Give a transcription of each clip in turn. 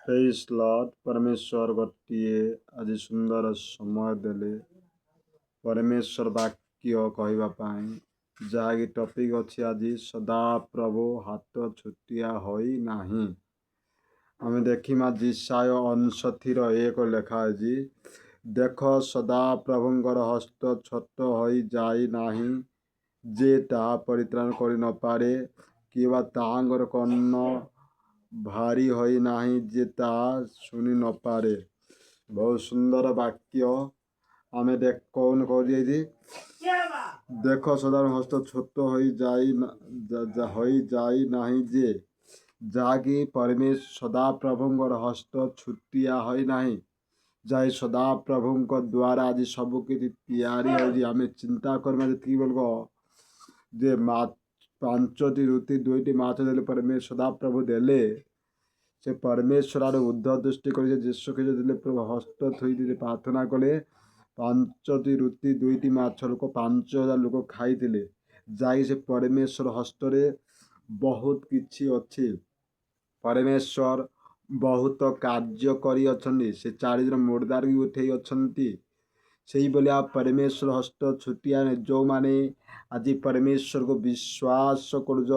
ପ୍ରେଜ୍ ଲର୍ଡ। ପରମେଶ୍ୱର ଗୋଟିଏ ଆଜି ସୁନ୍ଦର ସମୟ ଦେଲେ ପରମେଶ୍ୱର ବାକ୍ୟ କହିବା ପାଇଁ, ଯାହାକି ଟପିକ୍ ଅଛି ଆଜି ସଦାପ୍ରଭୁ ହାତ ଛୋଟିଆ ହୋଇ ନାହିଁ। ଆମେ ଦେଖିବା ଯେଶାୟ 59:1 ଲେଖା ଅଛି, ଦେଖ ସଦାପ୍ରଭୁଙ୍କର ହସ୍ତ ଛୋଟ ହୋଇ ଯାଇ ନାହିଁ ଯେ ତାହା ପରିତ୍ରାଣ କରି ନପାରେ, କିମ୍ବା ତାହାଙ୍କର କର୍ଣ୍ଣ ଭାରି ହୋଇ ନାହିଁ ଯେ ତାହା ଶୁଣି ନପାରେ। ବହୁତ ସୁନ୍ଦର ବାକ୍ୟ। ଆମେ କौन କହୁଛି, ଦେଖ ସଦାର ହସ୍ତ ଛୋଟ ହୋଇ ଯାଇ ନାହିଁ ଯେ, ଯାହାକି ସଦାପ୍ରଭୁଙ୍କର ହସ୍ତ ଛୋଟିଆ ହୋଇ ନାହିଁ, ଯାଇ ସଦାପ୍ରଭୁଙ୍କ ଦ୍ୱାରା ଆଜି ସବୁ କିଛି ତିଆରି ହେଉଛି। ଆମେ ଚିନ୍ତା କରିବା ଯେତିକି ବେଳକ ଯେ 5ଟି ରୁଟି 2ଟି ମାଛ ଦେଲେ ସଦାପ୍ରଭୁ ଦେଲେ, ସେ ପରମେଶ୍ୱର ଆଡ଼େ ଉର୍ଦ୍ଧ୍ୱ ଦୃଷ୍ଟି କରି ଯୀଶୁ ଖ୍ରୀଷ୍ଟ ଦେଲେ, ପ୍ରଭୁ ହସ୍ତ ଥୋଇ ପ୍ରାର୍ଥନା କଲେ। 5ଟି ରୁଟି 2ଟି ମାଛ ଲୋକ 5,000 ଲୋକ ଖାଇଥିଲେ। ଯାଇ ସେ ପରମେଶ୍ୱର ହସ୍ତରେ ବହୁତ କିଛି ଅଛି। ପରମେଶ୍ୱର ବହୁତ କାର୍ଯ୍ୟ କରିଅଛନ୍ତି। ସେ 4 ଜଣ ମୁର୍ଦାର ବି ଉଠେଇ ଅଛନ୍ତି। ସେଇଭଳିଆ ପରମେଶ୍ୱର ହସ୍ତ ଛୋଟିଆ ନାହିଁ। ଯେଉଁମାନେ ଆଜି ପରମେଶ୍ୱରକୁ ବିଶ୍ୱାସ କରୁଛ,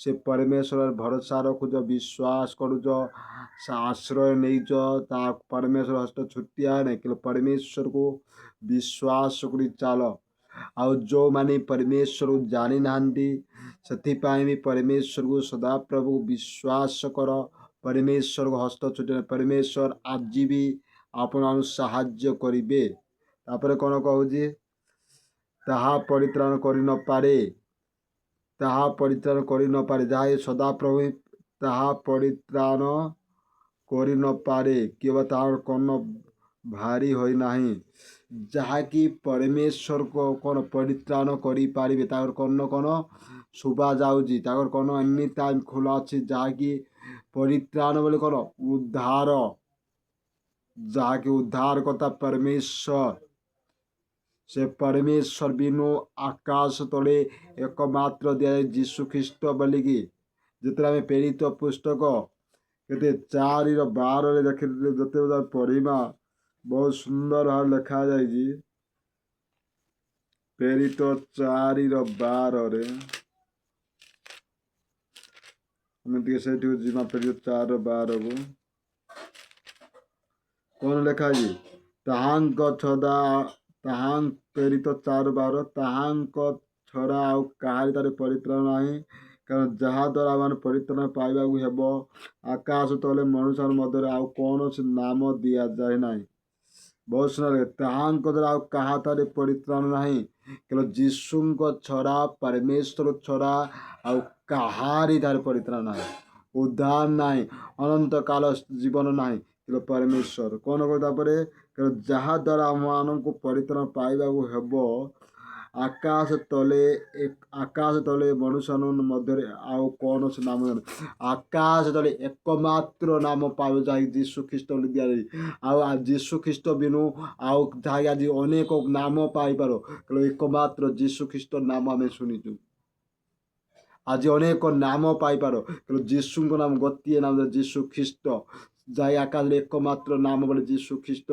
ସେ ପରମେଶ୍ୱର ଭରସା ରଖୁଛ, ବିଶ୍ୱାସ କରୁଛ, ସେ ଆଶ୍ରୟ ନେଇଛ, ତା ପରମେଶ୍ୱର ହସ୍ତ ଛୋଟିଆ ନାହିଁ। କିନ୍ତୁ ପରମେଶ୍ୱରକୁ ବିଶ୍ୱାସ କରି ଚାଲ। ଆଉ ଯେଉଁମାନେ ପରମେଶ୍ୱରକୁ ଜାଣିନାହାନ୍ତି, ସେଥିପାଇଁ ବି ପରମେଶ୍ୱରକୁ ସଦାପ୍ରଭୁ ବିଶ୍ୱାସ କର। ପରମେଶ୍ୱରକୁ ହସ୍ତ ଛୋଟିଆ ନାହିଁ। ପରମେଶ୍ୱର ଆଜି ବି ଆପଣଙ୍କୁ ସାହାଯ୍ୟ କରିବେ। ତାପରେ କ'ଣ କହୁଛି, ତାହା ପରିତ୍ରାଣ କରି ନପାରେ, ତାହା ପରିତ୍ରାଣ କରି ନପାରେ, ଯାହା ସଦାପ୍ରଭୁ ତାହା ପରିତ୍ରାଣ କରି ନପାରେ, କିମ୍ବା ତାହାର କର୍ଣ୍ଣ ଭାରି ହୋଇ ନାହିଁ। ଯାହାକି ପରମେଶ୍ୱରକୁ କ'ଣ ପରିତ୍ରାଣ କରିପାରିବେ, ତାଙ୍କର କର୍ଣ୍ଣ କ'ଣ ଶୁଭା ଯାଉଛି, ତାଙ୍କର କର୍ଣ୍ଣ ଏନି ଟାଇମ୍ ଖୋଲା ଅଛି। ଯାହାକି ପରିତ୍ରାଣ ବୋଲି କ'ଣ ଉଦ୍ଧାର, ଯାହାକି ଉଦ୍ଧାର କଥା ପରମେଶ୍ୱର। ସେ ପରମେଶ୍ୱର ବିନୁ ଆକାଶ ତଳେ ଏକମାତ୍ର ଦିଆଯାଏ ଯୀଶୁ ଖ୍ରୀଷ୍ଟ ବୋଲିକି। ଯେତେବେଳେ ଆମେ ପ୍ରେରିତ ପୁସ୍ତକ କେତେ 4:12 ଯେତେବେଳେ ପଢ଼ିବା, ବହୁତ ସୁନ୍ଦର ଭାବରେ ଲେଖାଯାଇଛି। ପ୍ରେରିତ 4:12 ଆମେ ଟିକେ ସେଇଠିକୁ ଯିବା। ପ୍ରେରିତ 4:12 କ'ଣ ଲେଖା ଅଛି, ତାହାଙ୍କ ଛଡ଼ା ପ୍ରେରିତ 4:12 ତାହାଙ୍କ ଛଡ଼ା ଆଉ କାହାରି ତାରେ ପରିତ୍ରାଣ ନାହିଁ। କାରଣ ଯାହାଦ୍ୱାରା ଆମେ ପରିତ୍ରାଣ ପାଇବାକୁ ହେବ, ଆକାଶ ତଳେ ମନୁଷ୍ୟ ମଧ୍ୟରେ ଆଉ କୌଣସି ନାମ ଦିଆଯାଏ ନାହିଁ। ବହୁତ ସୁନ୍ଦର, ତାହାଙ୍କ ଦ୍ୱାରା ଆଉ କାହା ତାରେ ପରିତ୍ରାଣ ନାହିଁ। କେବଳ ଯୀଶୁଙ୍କ ଛଡ଼ା, ପରମେଶ୍ୱର ଛଡ଼ା ଆଉ କାହାରି ତାରେ ପରିତ୍ରାଣ ନାହିଁ, ଉଦ୍ଧାର ନାହିଁ, ଅନନ୍ତ କାଳ ଜୀବନ ନାହିଁ। କିନ୍ତୁ ପରମେଶ୍ୱର କ'ଣ କରୁ, ତାପରେ ଯାହାଦ୍ୱାରା ଆମମାନଙ୍କୁ ପରିତ୍ରାଣ ପାଇବାକୁ ହେବ, ଆକାଶ ତଳେ ମନୁଷ୍ୟମାନଙ୍କ ମଧ୍ୟରେ ଆଉ କୌଣସି ନାମ ନାହିଁ। ଆକାଶ ତଳେ ଏକମାତ୍ର ନାମ ପାଇବ, ଯାହାକି ଯୀଶୁ ଖ୍ରୀଷ୍ଟ ବୋଲି ଦିଆଯାଇଛି। ଆଉ ଯୀଶୁ ଖ୍ରୀଷ୍ଟ ବିନୁ ଆଉ ଯାହାକି ଆଜି ଅନେକ ନାମ ପାଇପାର, କିନ୍ତୁ ଏକମାତ୍ର ଯୀଶୁ ଖ୍ରୀଷ୍ଟ ନାମ ଆମେ ଶୁଣିଛୁ। ଆଜି ଅନେକ ନାମ ପାଇପାର, କିନ୍ତୁ ଯୀଶୁଙ୍କ ନାମ ଗୋଟିଏ ନାମ, ଯୀଶୁ ଖ୍ରୀଷ୍ଟ। ଯାଇ ଆକାଶରେ ଏକମାତ୍ର ନାମ ବୋଲି ଯୀଶୁ ଖ୍ରୀଷ୍ଟ।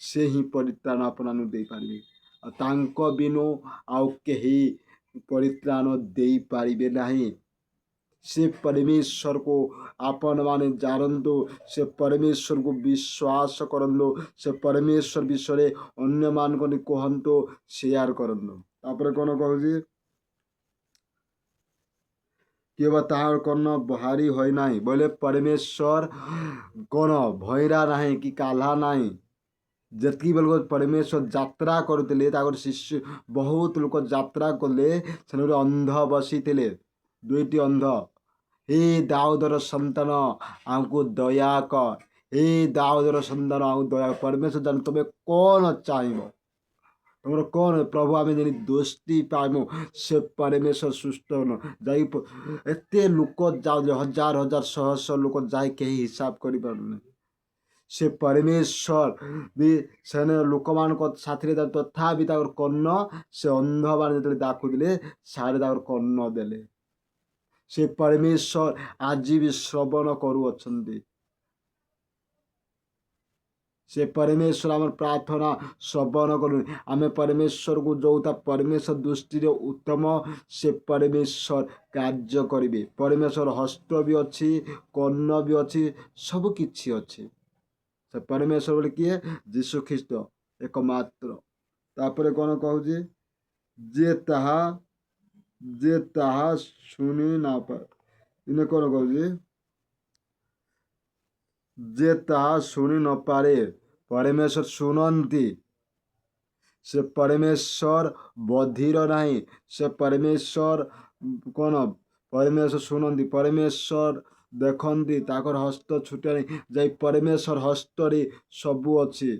ସେ ହିଁ ପରିତ୍ରାଣ ଆପଣମାନଙ୍କୁ ଦେଇପାରିବେ। ଆଉ ତାଙ୍କ ବିନୁ ଆଉ କେହି ପରିତ୍ରାଣ ଦେଇପାରିବେ ନାହିଁ। ସେ ପରମେଶ୍ୱରକୁ ଆପଣମାନେ ଜାଣନ୍ତୁ, ସେ ପରମେଶ୍ୱରକୁ ବିଶ୍ୱାସ କରନ୍ତୁ, ସେ ପରମେଶ୍ୱର ବିଷୟରେ ଅନ୍ୟମାନଙ୍କୁ କୁହନ୍ତୁ, ସେୟାର କରନ୍ତୁ। ତାପରେ କ'ଣ କହୁଛି, କିମ୍ବା ତାହାର କର୍ଣ୍ଣ ଭାରି ହୋଇ ନାହିଁ। ବୋଇଲେ ପରମେଶ୍ୱର କ'ଣ ଭଇରା ନାହିଁ କି କାହ୍ନା ନାହିଁ। ଯେତିକି ବେଳକୁ ପରମେଶ୍ୱର ଯାତ୍ରା କରୁଥିଲେ, ତାଙ୍କର ଶିଷ୍ୟ ବହୁତ ଲୋକ ଯାତ୍ରା କଲେ, ସେଠି ଗୋଟେ ଅନ୍ଧ ବସିଥିଲେ, 2ଟି ଅନ୍ଧ। ହେ ଦାଉଦର ସନ୍ତାନ ଆମକୁ ଦୟା କର, ହେ ଦାଉଦର ସନ୍ତାନ ଆମକୁ ଦୟା କର। ପରମେଶ୍ୱର ଜାଣି ତୁମେ କ'ଣ ଚାହିଁବ, ତମର କ'ଣ ପ୍ରଭୁ ଆମେ ଯେମିତି ଦୋଷୀ ପାଇମୁ, ସେ ପରମେଶ୍ୱର ସୁସ୍ଥ ଯାଇ ଏତେ ଲୋକ ଯାଉଥିଲେ, ହଜାର ହଜାର ଶହ ଶହ ଲୋକ ଯାଇ କେହି ହିସାବ କରିପାରୁନି। ସେ ପରମେଶ୍ୱର ବି ସେମାନେ ଲୋକମାନଙ୍କ ସାଥିରେ, ତଥାପି ତାଙ୍କର କର୍ଣ୍ଣ, ସେ ଅନ୍ଧମାନେ ଯେତେବେଳେ ଡାକୁଥିଲେ, ସାରେ ତାଙ୍କର କର୍ଣ୍ଣ ଦେଲେ। ସେ ପରମେଶ୍ୱର ଆଜି ବି ଶ୍ରବଣ କରୁଅଛନ୍ତି। से परमेश्वर आम प्रार्थना श्रवण करूँ आम परमेश्वर को जोता परमेश्वर दृष्टि उत्तम से परमेश्वर कार्य करेंगे परमेश्वर हस्त भी अच्छी कर्ण भी अच्छी सब किछि अच्छी से परमेश्वर बोले किए जीशु ख्रीस्ट एकमात्र तापर कौन कहूँ जे ताहा शुणी ना पारे इन्हें कौन कहूँ जे ताहा शुणी न पारे परमेश्वर शुणती से परमेश्वर बधिर नहीं से परमेश्वर कौन परमेश्वर शुणती परमेश्वर देखती ताकर हस्त छुटे नहीं जाई परमेश्वर हस्तरे सबू अच्छी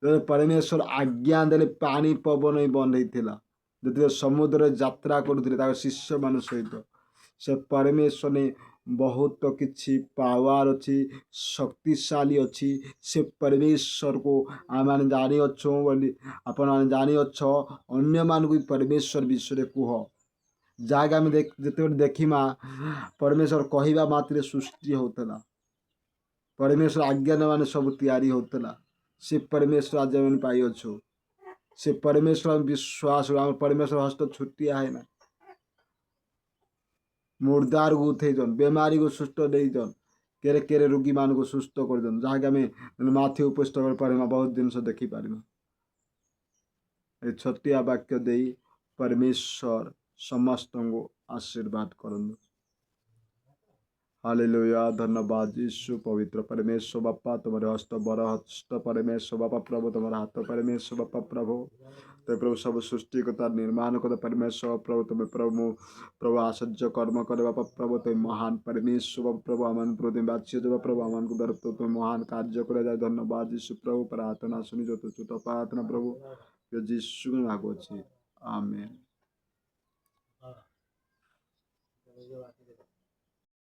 परमेश्वर आज्ञा देले पानी पवन ही बंद होता जो समुद्र यात्रा करुले शिष्य मान सहित से परमेश्वर ने बहुत किछि पावर अच्छी शक्तिशाली अच्छी से परमेश्वर को आम मैंने जानी अच्छो बोली आपण जानी अच्छ अन्य मान को परमेश्वर विषय कुह जहाँकि आम जिते देखा परमेश्वर कहवा मात्र सृष्टि होता परमेश्वर आज्ञा ने सब तैयारी होता से परमेश्वर आज आम पाइछु से परमेश्वर विश्वास आम परमेश्वर हस्त छुट्टिया है ना मुर्दार को उठेन बेमारी को सुस्थ देन केरे केरे रोगी मान को सुस्थ कर जहाँकि आम माथि उपस्थ कर पार बहुत जिनस देखिपार छटिया वाक्य दे परमेश्वर समस्त को आशीर्वाद करनु हालेलुया धन्यवाद यीशु पवित्र परमेश्वर बापा तुम्हारे हस्त बर हस्त परमेश्वर बापा प्रभु तुम्हारा हाथ परमेश्वर बापा प्रभु तो प्रभु सब सृष्टिकता निर्माण कर परमेश्वर प्रभु तुम्हें प्रभु आश्चर्य कर्म कर बापा प्रभु तुम महान परमेश्वर बापा प्रभु आमान प्रभु बाच्य देव प्रभु आमान को दर तुम महान कार्य कर जाए धन्यवाद यीशु प्रभु प्रार्थना सुनी जो तो प्रार्थना प्रभु यीशु में मांगुछि आमेन।